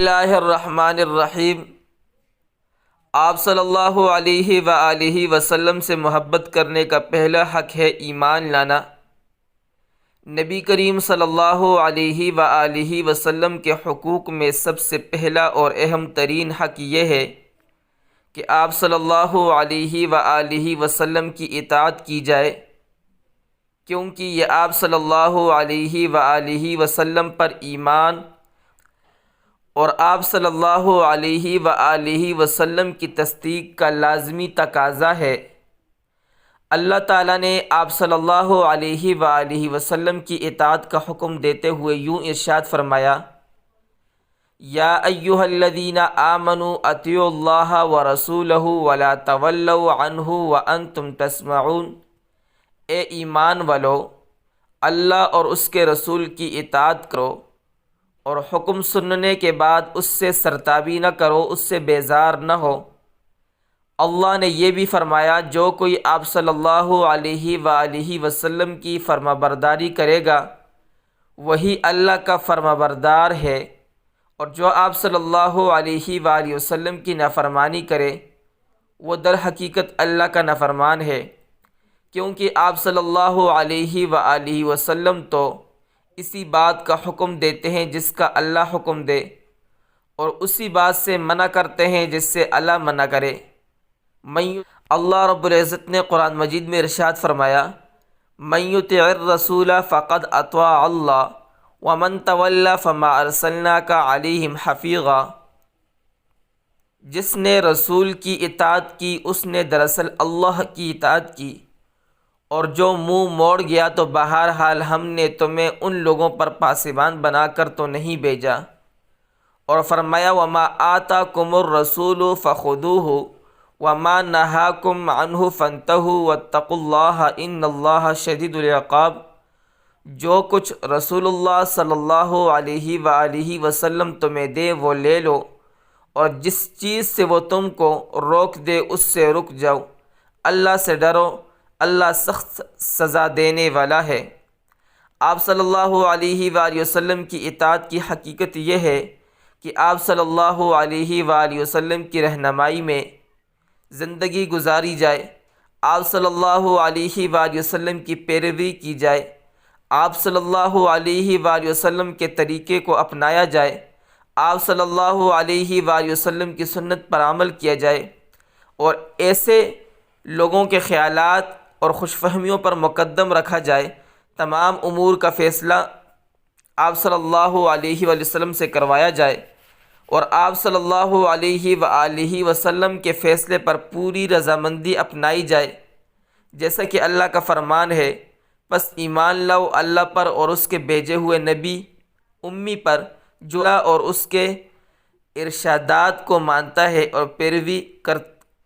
اللہ الرحمن الرحیم۔ آپ صلی اللہ علیہ وآلہ وسلم سے محبت کرنے کا پہلا حق ہے ایمان لانا۔ نبی کریم صلی اللہ علیہ وآلہ وسلم کے حقوق میں سب سے پہلا اور اہم ترین حق یہ ہے کہ آپ صلی اللہ علیہ وآلہ وسلم کی اطاعت کی جائے، کیونکہ یہ آپ صلی اللہ علیہ وآلہ وسلم پر ایمان اور آپ صلی اللہ علیہ وآلہ وسلم کی تصدیق کا لازمی تقاضا ہے۔ اللہ تعالیٰ نے آپ صلی اللہ علیہ وآلہ وسلم کی اطاعت کا حکم دیتے ہوئے یوں ارشاد فرمایا: یا ایھا الذین آمنوا اطیعوا اللہ ورسولہ ولا تولوا عنہ وانتم تسمعون۔ اے ایمان والو، اللہ اور اس کے رسول کی اطاعت کرو اور حکم سننے کے بعد اس سے سرتابی نہ کرو، اس سے بیزار نہ ہو۔ اللہ نے یہ بھی فرمایا: جو کوئی آپ صلی اللہ علیہ وآلہ وسلم کی فرما برداری کرے گا وہی اللہ کا فرما بردار ہے، اور جو آپ صلی اللہ علیہ وآلہ وسلم کی نافرمانی کرے وہ در حقیقت اللہ کا نافرمان ہے، کیونکہ آپ صلی اللہ علیہ وآلہ وسلم تو اسی بات کا حکم دیتے ہیں جس کا اللہ حکم دے، اور اسی بات سے منع کرتے ہیں جس سے اللہ منع کرے۔ اللہ رب العزت نے قرآن مجید میں ارشاد فرمایا: من یطع الرسول فقد اطاع اللہ ومن تولی فما ارسلناک علیہم حفیظا۔ جس نے رسول کی اطاعت کی اس نے دراصل اللہ کی اطاعت کی، اور جو منہ موڑ گیا تو بہرحال ہم نے تمہیں ان لوگوں پر پاسبان بنا کر تو نہیں بھیجا۔ اور فرمایا: وما آتاکم الرسول فخذوہ وما نہاکم عنہ فانتہوا واتقوا اللہ ان اللہ شدید العقاب۔ جو کچھ رسول اللہ صلی اللہ علیہ وآلہ وسلم تمہیں دے وہ لے لو، اور جس چیز سے وہ تم کو روک دے اس سے رک جاؤ۔ اللہ سے ڈرو، اللہ سخت سزا دینے والا ہے۔ آپ صلی اللہ علیہ وآلہ وسلم کی اطاعت کی حقیقت یہ ہے کہ آپ صلی اللہ علیہ وآلہ وسلم کی رہنمائی میں زندگی گزاری جائے، آپ صلی اللہ علیہ وآلہ وسلم کی پیروی کی جائے، آپ صلی اللہ علیہ وآلہ وسلم کے طریقے کو اپنایا جائے، آپ صلی اللہ علیہ وآلہ وسلم کی سنت پر عمل کیا جائے، اور ایسے لوگوں کے خیالات اور خوش فہمیوں پر مقدم رکھا جائے۔ تمام امور کا فیصلہ آپ صلی اللہ علیہ وآلہ وسلم سے کروایا جائے، اور آپ صلی اللہ علیہ وآلہ وسلم کے فیصلے پر پوری رضامندی اپنائی جائے، جیسا کہ اللہ کا فرمان ہے: پس ایمان لاؤ اللہ پر اور اس کے بھیجے ہوئے نبی امی پر، جو اللہ اور اس کے ارشادات کو مانتا ہے، اور پیروی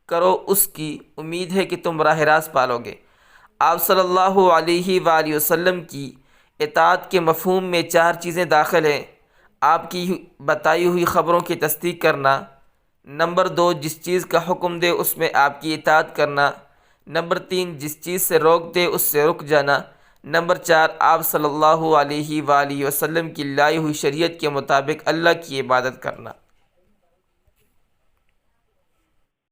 کرو اس کی، امید ہے کہ تم راہ راست پالو گے۔ آپ صلی اللہ علیہ وآلہ وسلم کی اطاعت کے مفہوم میں 4 چیزیں داخل ہیں: آپ کی بتائی ہوئی خبروں کی تصدیق کرنا، نمبر 2 جس چیز کا حکم دے اس میں آپ کی اطاعت کرنا، نمبر 3 جس چیز سے روک دے اس سے رک جانا، نمبر 4 آپ صلی اللہ علیہ وآلہ وسلم کی لائی ہوئی شریعت کے مطابق اللہ کی عبادت کرنا۔